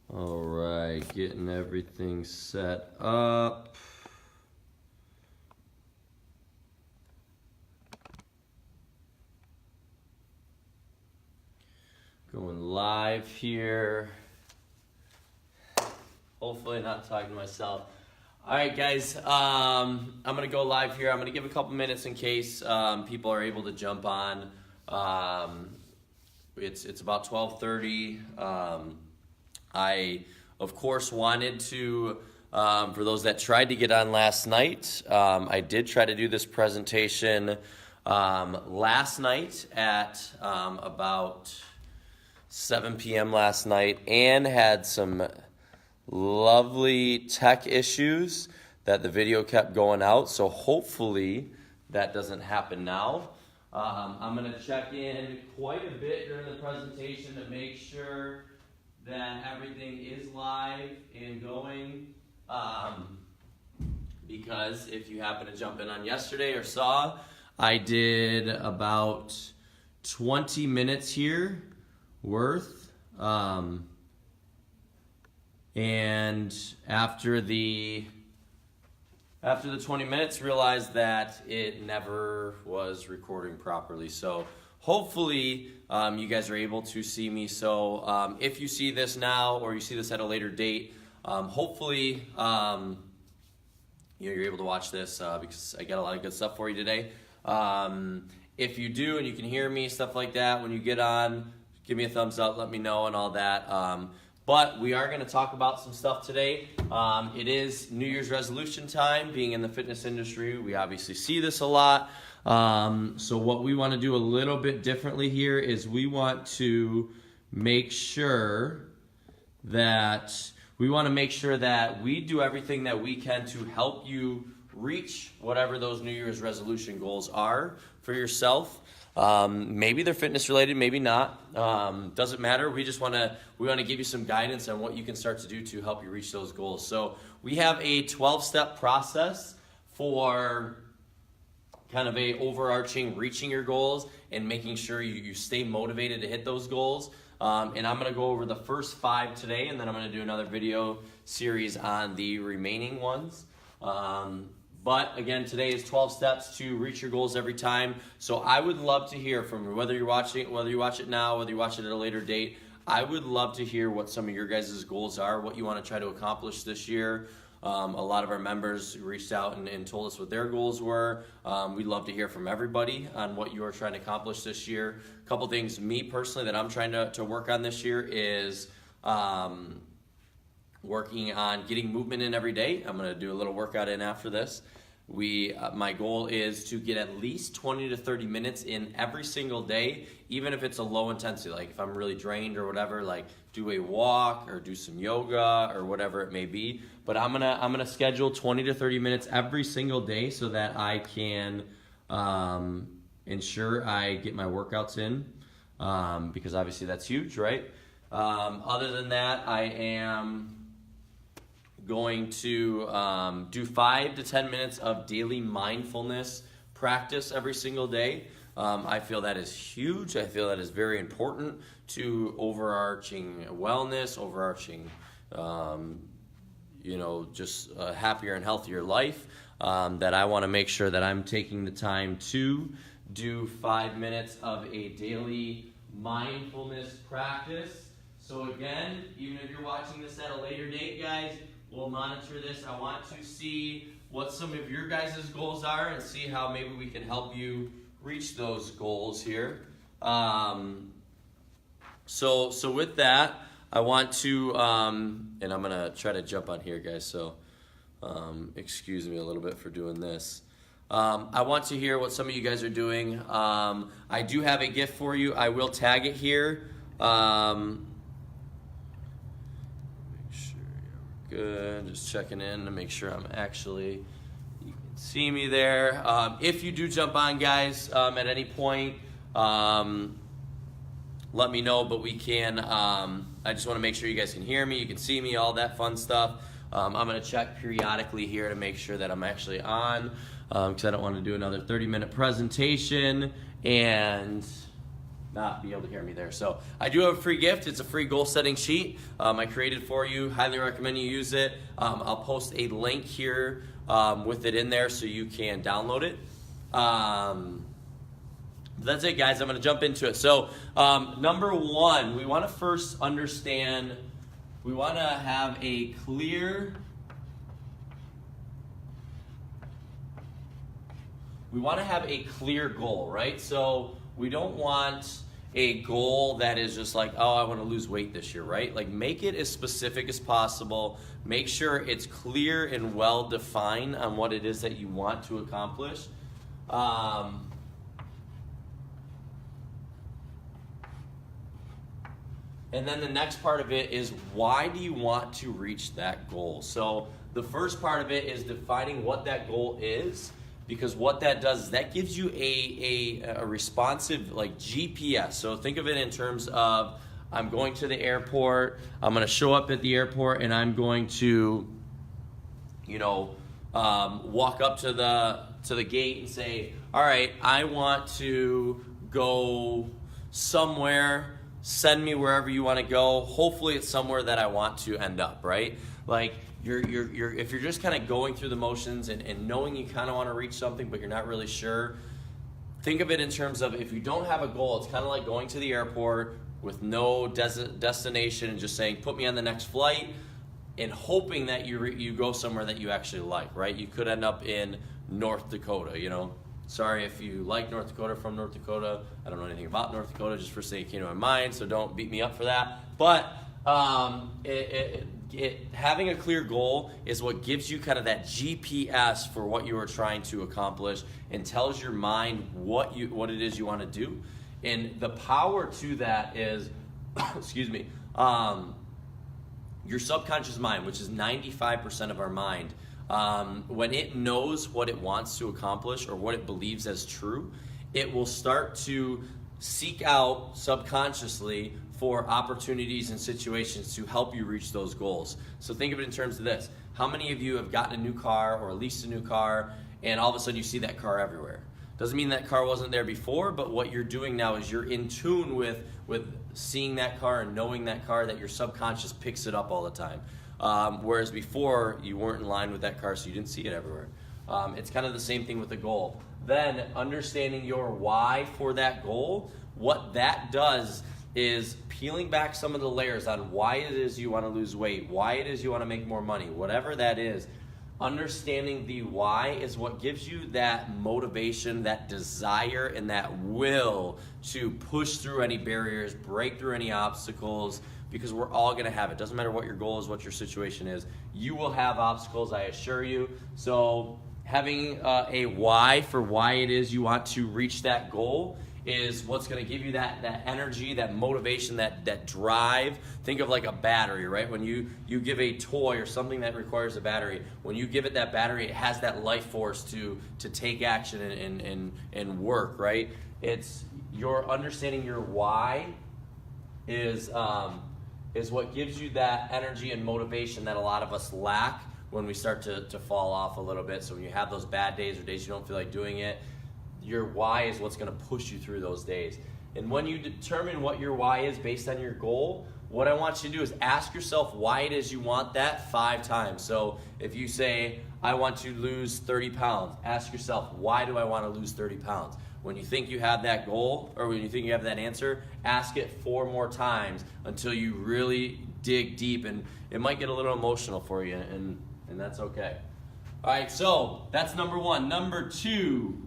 All right, getting everything set up. Going live here. Hopefully not talking to myself. All right, guys, I'm going to go live here. I'm going to give a couple minutes in case people are able to jump on. It's about 12:30. I, of course, wanted to, for those that tried to get on last night, I did try to do this presentation last night at about 7 p.m. last night and had some lovely tech issues that the video kept going out. So hopefully that doesn't happen now. I'm going to check in quite a bit during the presentation to make sure that everything is live and going. Because if you happen to jump in on yesterday or saw, I did about 20 minutes here worth. And after the 20 minutes, realized that it never was recording properly. So hopefully you guys are able to see me. So if you see this now or you see this at a later date, hopefully you're able to watch this because I got a lot of good stuff for you today. If you do and you can hear me, stuff like that, when you get on, give me a thumbs up, let me know and all that. But we are going to talk about some stuff today. It is New Year's resolution time. Being in the fitness industry, we obviously see this a lot. So what we want to do a little bit differently here is we want to make sure that we do everything that we can to help you reach whatever those New Year's resolution goals are for yourself. Maybe they're fitness related, maybe not. Doesn't matter. We want to give you some guidance on what you can start to do to help you reach those goals. So we have a 12-step process for kind of a overarching reaching your goals and making sure you stay motivated to hit those goals. And I'm going to go over the first 5 today, and then I'm going to do another video series on the remaining ones. But again, today is 12 steps to reach your goals every time. So I would love to hear from you, whether you watch it now, whether you watch it at a later date. I would love to hear what some of your guys' goals are, what you want to try to accomplish this year. A lot of our members reached out and told us what their goals were. We'd love to hear from everybody on what you are trying to accomplish this year. A couple things, me personally, that I'm trying to work on this year is working on getting movement in every day. I'm going to do a little workout in after this. My goal is to get at least 20 to 30 minutes in every single day, even if it's a low intensity, like if I'm really drained or whatever, like do a walk or do some yoga or whatever it may be. But I'm gonna schedule 20 to 30 minutes every single day so that I can ensure I get my workouts in, because obviously that's huge, right? Other than that, I am going to do 5 to 10 minutes of daily mindfulness practice every single day. I feel that is huge. I feel that is very important to overarching wellness, overarching, just a happier and healthier life. That I want to make sure that I'm taking the time to do 5 minutes of a daily mindfulness practice. So again, even if you're watching this at a later date, guys, we'll monitor this. I want to see what some of your guys' goals are and see how maybe we can help you reach those goals here. So with that, I want to, and I'm going to try to jump on here, guys, so excuse me a little bit for doing this. I want to hear what some of you guys are doing. I do have a gift for you. I will tag it here. Good, just checking in to make sure you can see me there. If you do jump on, guys, at any point, let me know, but we can, I just want to make sure you guys can hear me, you can see me, all that fun stuff. I'm going to check periodically here to make sure that I'm actually on, because I don't want to do another 30-minute presentation and not be able to hear me there. So I do have a free gift. It's a free goal setting sheet I created for you. Highly recommend you use it. I'll post a link here with it in there so you can download it. That's it, guys. I'm going to jump into it. So number one, we want to first understand, we want to have a clear goal, right? So we don't want a goal that is just like, oh, I want to lose weight this year, right? Like, make it as specific as possible. Make sure it's clear and well defined on what it is that you want to accomplish. And then the next part of it is, why do you want to reach that goal? So the first part of it is defining what that goal is, because what that does is that gives you a responsive, like, GPS. So think of it in terms of, I'm going to the airport, I'm going to show up at the airport, and I'm going to, walk up to the gate and say, all right, I want to go somewhere. Send me wherever you want to go. Hopefully it's somewhere that I want to end up, right? Like, if you're just kind of going through the motions and knowing you kind of want to reach something but you're not really sure, think of it in terms of, if you don't have a goal, it's kind of like going to the airport with no destination and just saying, put me on the next flight, and hoping that you go somewhere that you actually like, right? You could end up in North Dakota, Sorry if you like North Dakota, from North Dakota. I don't know anything about North Dakota, just first thing that came to my mind, so don't beat me up for that. But having a clear goal is what gives you kind of that GPS for what you are trying to accomplish, and tells your mind what it is you want to do. And the power to that is, excuse me, your subconscious mind, which is 95% of our mind. When it knows what it wants to accomplish or what it believes as true, it will start to seek out subconsciously for opportunities and situations to help you reach those goals. So think of it in terms of this. How many of you have gotten a new car or leased a new car, and all of a sudden you see that car everywhere? Doesn't mean that car wasn't there before, but what you're doing now is you're in tune with seeing that car and knowing that car, that your subconscious picks it up all the time. Whereas before, you weren't in line with that car, so you didn't see it everywhere. It's kind of the same thing with the goal. Then, understanding your why for that goal, what that does is peeling back some of the layers on why it is you want to lose weight, why it is you want to make more money, whatever that is. Understanding the why is what gives you that motivation, that desire, and that will to push through any barriers, break through any obstacles, because we're all going to have it. Doesn't matter what your goal is, what your situation is. You will have obstacles, I assure you. So having a why for why it is you want to reach that goal is what's going to give you that energy, that motivation, that drive. Think of like a battery, right? When you give a toy or something that requires a battery, when you give it that battery, it has that life force to take action and work, right? It's your understanding your why is what gives you that energy and motivation that a lot of us lack when we start to fall off a little bit. So when you have those bad days or days you don't feel like doing it, your why is what's going to push you through those days. And when you determine what your why is based on your goal, what I want you to do is ask yourself why it is you want that 5 times. So if you say, I want to lose 30 pounds, ask yourself, why do I want to lose 30 pounds? When you think you have that goal, or when you think you have that answer, ask it 4 more times until you really dig deep, and it might get a little emotional for you, and that's okay. All right, so that's number 1. Number 2,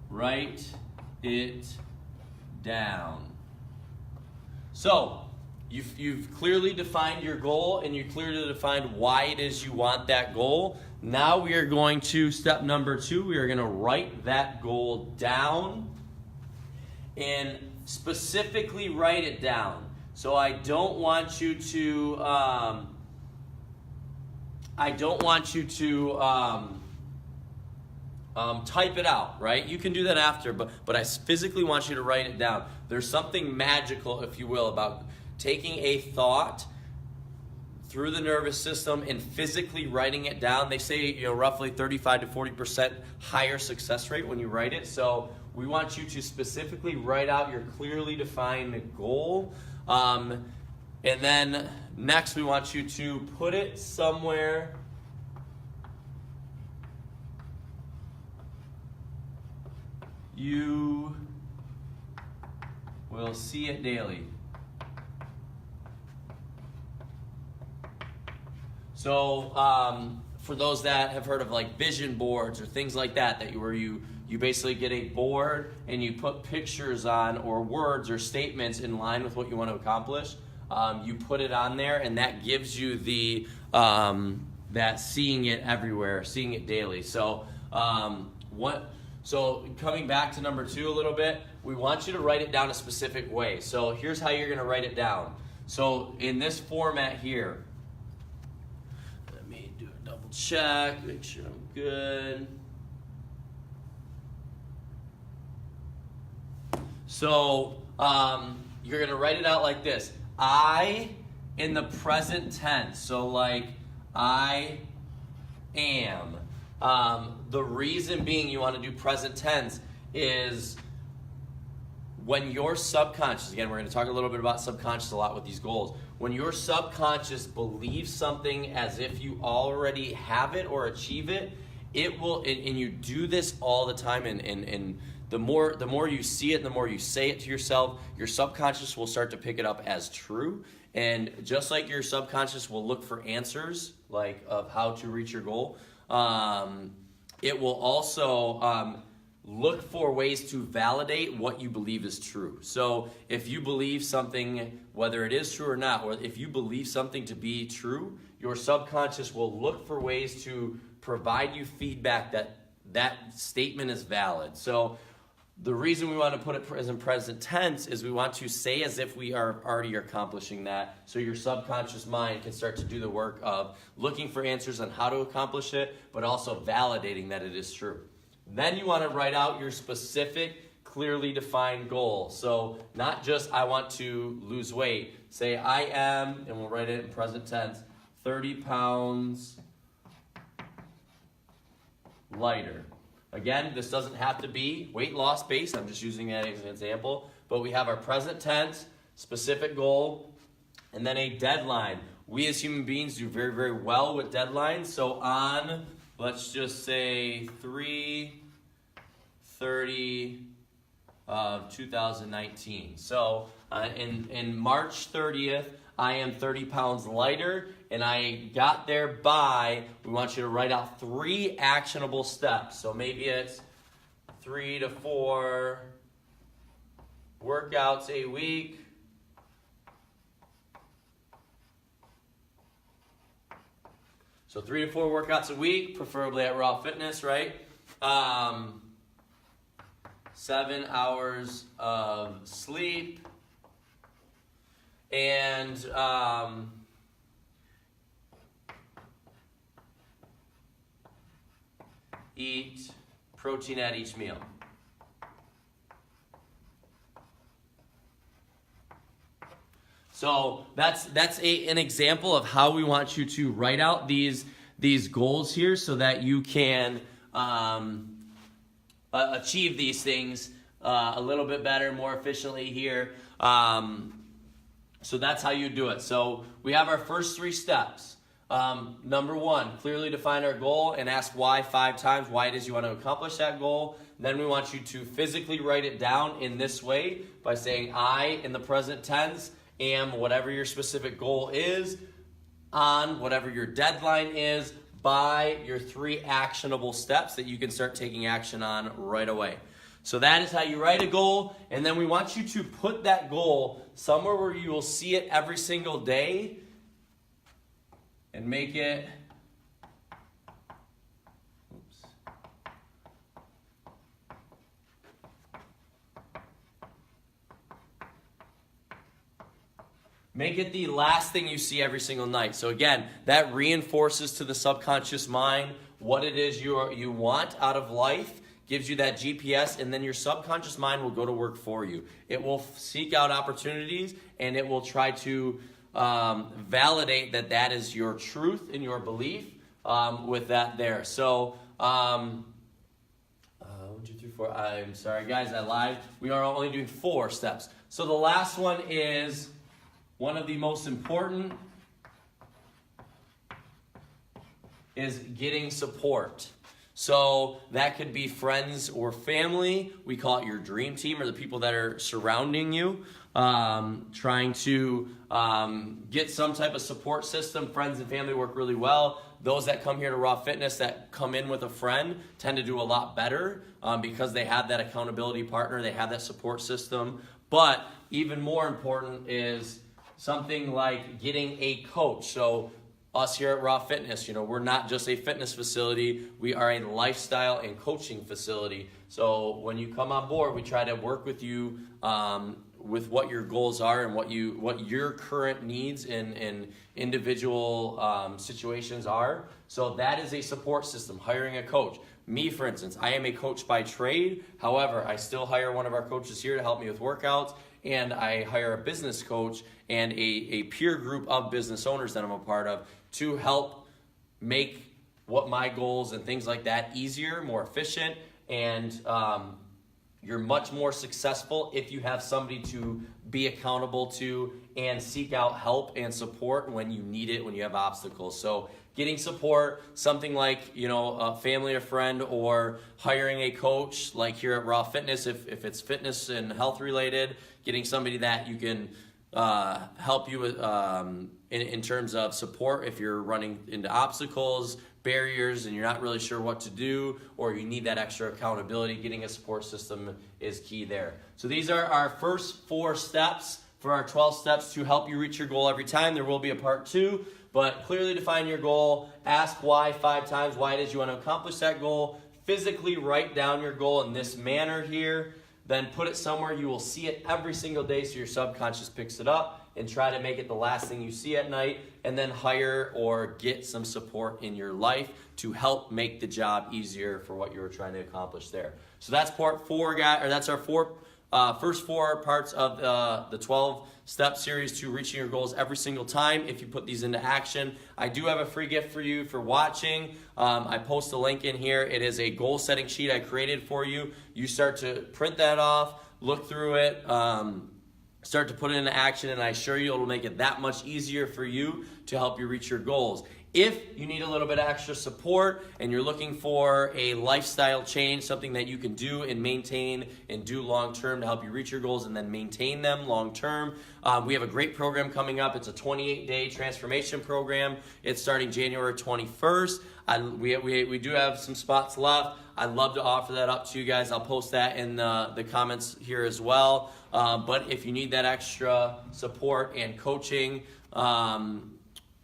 write it down. So you've clearly defined your goal, and you clearly defined why it is you want that goal. Now we are going to step number 2. We are going to write that goal down, and specifically write it down. So I don't want you to type it out, right? You can do that after, but I physically want you to write it down. There's something magical, if you will, about taking a thought through the nervous system and physically writing it down. They say, roughly 35 to 40% higher success rate when you write it. So we want you to specifically write out your clearly defined goal. And then next, we want you to put it somewhere you will see it daily. So for those that have heard of like vision boards or things like that, where you basically get a board and you put pictures on or words or statements in line with what you want to accomplish. You put it on there, and that gives you the that seeing it everywhere, seeing it daily. So So coming back to number 2 a little bit, we want you to write it down a specific way. So here's how you're going to write it down. So in this format here, let me do a double check, make sure I'm good. So you're going to write it out like this. I in the present tense. So like I am. The reason being you want to do present tense is when your subconscious, again, we're going to talk a little bit about subconscious a lot with these goals. When your subconscious believes something as if you already have it or achieve it, it will, and you do this all the time, and the more you see it and the more you say it to yourself, your subconscious will start to pick it up as true. And just like your subconscious will look for answers, like of how to reach your goal, it will also look for ways to validate what you believe is true. So if you believe something, whether it is true or not, or if you believe something to be true, your subconscious will look for ways to provide you feedback that that statement is valid. So the reason we want to put it as in present tense is we want to say as if we are already accomplishing that, so your subconscious mind can start to do the work of looking for answers on how to accomplish it, but also validating that it is true. Then you want to write out your specific, clearly defined goal. So not just I want to lose weight. Say I am, and we'll write it in present tense, 30 pounds lighter. Again, this doesn't have to be weight loss based. I'm just using that as an example. But we have our present tense, specific goal, and then a deadline. We as human beings do very, very well with deadlines. So on, let's just say 3/30 of 2019. So in March 30th, I am 30 pounds lighter, and I got there by, we want you to write out 3 actionable steps. So maybe it's 3 to 4 workouts a week. So 3 to 4 workouts a week, preferably at Raw Fitness, right? 7 hours of sleep. And eat protein at each meal. So that's an example of how we want you to write out these goals here, so that you can achieve these things a little bit better, more efficiently here. So that's how you do it. So we have our first 3 steps. Number 1, clearly define our goal and ask why 5 times, why it is you want to accomplish that goal. Then we want you to physically write it down in this way by saying I in the present tense am whatever your specific goal is, on whatever your deadline is, by your 3 actionable steps that you can start taking action on right away. So that is how you write a goal, and then we want you to put that goal somewhere where you will see it every single day and make it, make it the last thing you see every single night. So again, that reinforces to the subconscious mind what it is you want out of life, gives you that GPS, and then your subconscious mind will go to work for you. It will seek out opportunities, and it will try to validate that that is your truth and your belief with that there. So 1, 2, 3, I'm sorry, guys, I lied. We are only doing 4 steps. So the last one is one of the most important, is getting support. So that could be friends or family. We call it your dream team, or the people that are surrounding you, trying to get some type of support system. Friends and family work really well. Those that come here to Raw Fitness that come in with a friend tend to do a lot better because they have that accountability partner, they have that support system. But even more important is something like getting a coach. So us here at Raw Fitness, we're not just a fitness facility, we are a lifestyle and coaching facility. So when you come on board, we try to work with you with what your goals are and what your current needs in individual situations are. So that is a support system, hiring a coach. Me, for instance, I am a coach by trade. However, I still hire one of our coaches here to help me with workouts, and I hire a business coach and a peer group of business owners that I'm a part of to help make what my goals and things like that easier, more efficient, and you're much more successful if you have somebody to be accountable to and seek out help and support when you need it, when you have obstacles. So getting support, something like, a family or friend, or hiring a coach like here at Raw Fitness, if it's fitness and health related, getting somebody that you can help you with, in terms of support if you're running into obstacles, barriers, and you're not really sure what to do, or you need that extra accountability. Getting a support system is key there. So these are our first 4 steps for our 12 steps to help you reach your goal every time. There will be a part 2, but clearly define your goal. Ask why 5 times, why it is you want to accomplish that goal. Physically write down your goal in this manner here. Then put it somewhere you will see it every single day so your subconscious picks it up, and try to make it the last thing you see at night. And then hire or get some support in your life to help make the job easier for what you were trying to accomplish there. So that's part 4, guys, or that's our first 4 parts of the 12-step series to reaching your goals every single time if you put these into action. I do have a free gift for you for watching. I post a link in here. It is a goal-setting sheet I created for you. You start to print that off, look through it, start to put it into action, and I assure you it'll make it that much easier for you to help you reach your goals. If you need a little bit of extra support and you're looking for a lifestyle change, something that you can do and maintain and do long term to help you reach your goals and then maintain them long term, we have a great program coming up. It's a 28-day transformation program. It's starting January 21st. We do have some spots left. I'd love to offer that up to you guys. I'll post that in the comments here as well. But if you need that extra support and coaching,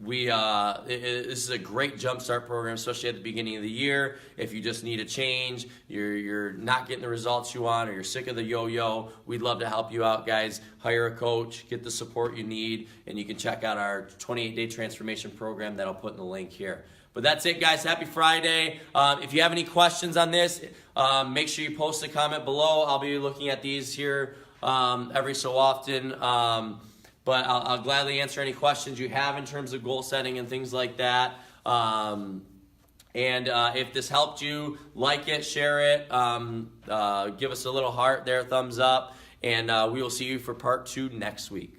this is a great jumpstart program, especially at the beginning of the year. If you just need a change, you're not getting the results you want, or you're sick of the yo-yo, we'd love to help you out, guys. Hire a coach, get the support you need, and you can check out our 28-day transformation program that I'll put in the link here. But that's it, guys. Happy Friday. If you have any questions on this, make sure you post a comment below. I'll be looking at these here every so often. But I'll gladly answer any questions you have in terms of goal setting and things like that. And if this helped you, like it, share it, give us a little heart there, thumbs up, and we will see you for part 2 next week.